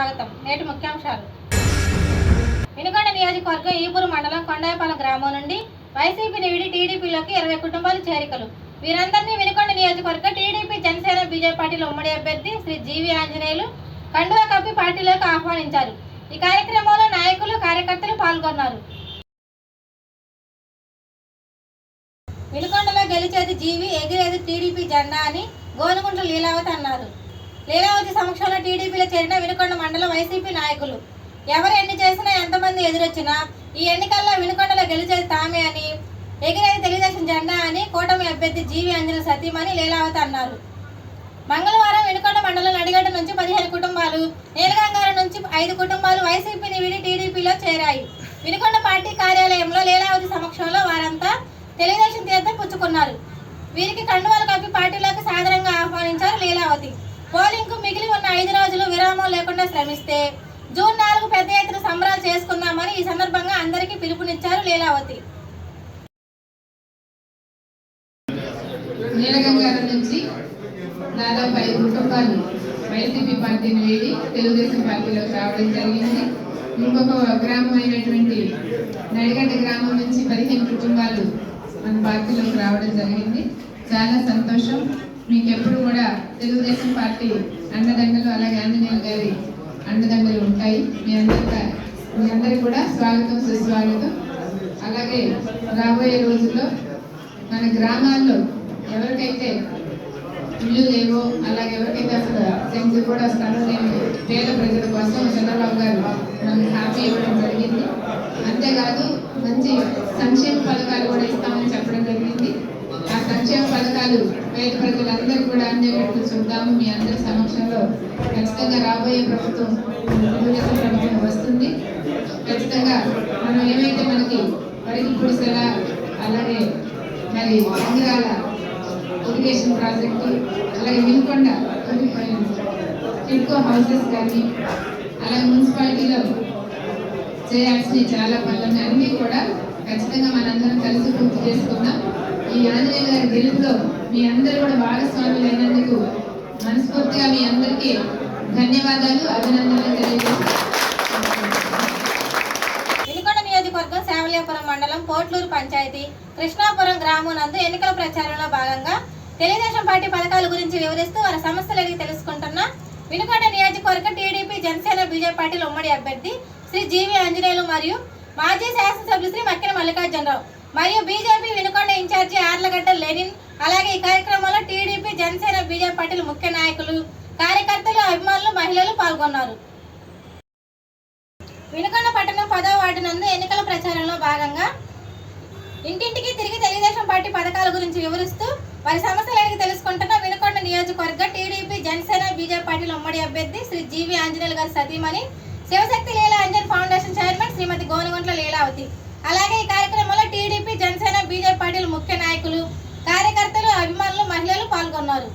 స్వాగతం. నేటి ముఖ్యాంశాలు. వినుకొండ నియోజకవర్గం ఈపూరు మండలం కొండాయపాలెం గ్రామం నుండి వైసీపీని విడి టీడీపీలోకి 20 కుటుంబాలు చేరికలు. వీరందరినీ వినుకొండ నియోజకవర్గ టీడీపీ జనసేన బీజేపీ పార్టీల ఉమ్మడి అభ్యర్థి శ్రీ జీవి ఆంజనేయులు కండువా కప్పి పార్టీలోకి ఆహ్వానించారు. ఈ కార్యక్రమంలో నాయకులు కార్యకర్తలు పాల్గొన్నారు. వినుకొండలో గెలిచేది జీవి, ఎగిరేది టీడీపీ జెండా అని గోనుగుంట్ల లీలావతి అన్నారు. లీలావతి సమక్షంలో టీడీపీలో చేరిన వినుకొండ మండల వైసీపీ నాయకులు ఎవరు ఎన్ని చేసినా ఎంతమంది ఎదురొచ్చినా ఈ ఎన్నికల్లో వినుకొండలో గెలిచేది తామే అని, ఎగిరేది తెలుగుదేశం జెండా అని కూటమి అభ్యర్థి జీవి ఆంజనేయులు సతీమణి లీలావతి అన్నారు. మంగళవారం వినుకొండ మండలం నడిగడ్డ నుంచి 15 కుటుంబాలు, నీలగంగారం నుంచి 5 కుటుంబాలు వైసీపీని విడి టీడీపీలో చేరాయి. వినుకొండ పార్టీ కార్యాలయంలో లీలావతి సమక్షంలో వారంతా తెలుగుదేశం తీర్థం పుచ్చుకున్నారు. వీరికి కండువాలు కప్పి పార్టీలోకి సాదరంగా ఆహ్వానించారు లీలావతి. పోలింగ్కు మిగిలి ఉన్న 5 రోజులు విరామం లేకుండా శ్రమిస్తే జూన్ 4 పెద్ద ఎత్తున సంబరాలు చేసుకుందామని ఈ సందర్భంగా అందరికీ పిలుపునిచ్చారు లీలావతి. నీలగంగారం నుంచి దాదాపు 5 కుటుంబాలు వైసీపీ పార్టీని వీడి తెలుగుదేశం పార్టీలోకి రావడం జరిగింది. ఇంకొక గ్రామం అయినటువంటి నడిగడ్డ గ్రామం నుంచి 15 కుటుంబాలు మన పార్టీలోకి రావడం జరిగింది. చాలా సంతోషం. మీకు ఎప్పుడు కూడా తెలుగుదేశం పార్టీ అండదండలు, అలాగే ఆంజనేయులు గారి అండదండలు ఉంటాయి. మీ అందరికీ కూడా స్వాగతం, సుస్వాగతం. అలాగే రాబోయే రోజుల్లో మన గ్రామాల్లో ఎవరికైతే ఇల్లు లేవో, అలాగే ఎవరికైతే అసలు సెంటు కూడా స్థలం లేని పేద ప్రజల కోసం చంద్రబాబు గారు మనకు హామీ ఇవ్వడం జరిగింది. అంతేకాదు మంచి సంక్షేమ పథకాలు కూడా ఇస్తామని చెప్పడం జరిగింది. ఆ సంక్షేమ పథకాలు పేద ప్రజలందరూ కూడా అందేటట్టు చూద్దాము. మీ అందరి సమక్షంలో ఖచ్చితంగా రాబోయే ప్రభుత్వం తెలుగుదేశం ప్రభుత్వం వస్తుంది. ఖచ్చితంగా మనం ఏమైతే మనకి వరికి గుడిసెల, అలాగే మరి అంగిరాల ఇరిగేషన్ ప్రాజెక్టు, అలాగే వినుకొండ టిడ్కో హౌసెస్ కానీ, అలాగే మున్సిపాలిటీలో చేయాల్సిన చాలా పనులు అన్నీ కూడా ఖచ్చితంగా మనందరం కలిసి పూర్తి చేసుకుందాం. ఈ ఆంజనేయ గారి గెలుపులో మీ అందరూ కూడా భాగస్వాములు అయినందుకు మనస్ఫూర్తిగా మీ అందరికీ ధన్యవాదాలు, అభినందనలు తెలియజేస్తున్నాను. వినుకొండ నియోజకవర్గం సేవలియాపురం మండలం పోట్లూరు పంచాయతీ కృష్ణాపురం గ్రామం నందు ఎన్నికల ప్రచారంలో భాగంగా తెలుగుదేశం పార్టీ పథకాల గురించి వివరిస్తూ వారి సమస్యలు అడిగి తెలుసుకుంటున్న వినుకొండ నియోజకవర్గ టీడీపీ జనసేన బీజేపీ పార్టీల ఉమ్మడి అభ్యర్థి శ్రీ జీవి ఆంజనేయులు మరియు మాజీ శాసనసభ్యులు శ్రీ మక్కిన మల్లికార్జునరావు మరియు BJP Vinukonda incharge Allagadda Lenin, అలాగే ఈ కార్యక్రమంలో టీడీపీ జనసేన బీజేపీ పార్టీల ముఖ్య నాయకులు, కార్యకర్తలు, అభిమానులు, మహిళలు పాల్గొన్నారు. వినుకొండ పట్టణం 10వ వార్డు నందు ఎన్నికల ప్రచారంలో భాగంగా ఇంటింటికి తిరిగి తెలుగుదేశం పార్టీ పథకాల గురించి వివరిస్తూ వారి సమస్యలు అడిగి తెలుసుకుంటున్న వినుకొండ నియోజకవర్గ టీడీపీ జనసేన బీజేపీ పార్టీల ఉమ్మడి అభ్యర్థి శ్రీ జీవి ఆంజనేయులు గారి సతీమణి శివశక్తి లీలా అంజన్ ఫౌండేషన్ చైర్మన్ శ్రీమతి గోనుగుంట్ల లీలావతి. అలాగే ఈ కార్యక్రమంలో టీడీపీ జనసేన బీజేపీ పార్టీల ముఖ్య నాయకులు, కార్యకర్తలు, అభిమానులు, మహిళలు పాల్గొన్నారు.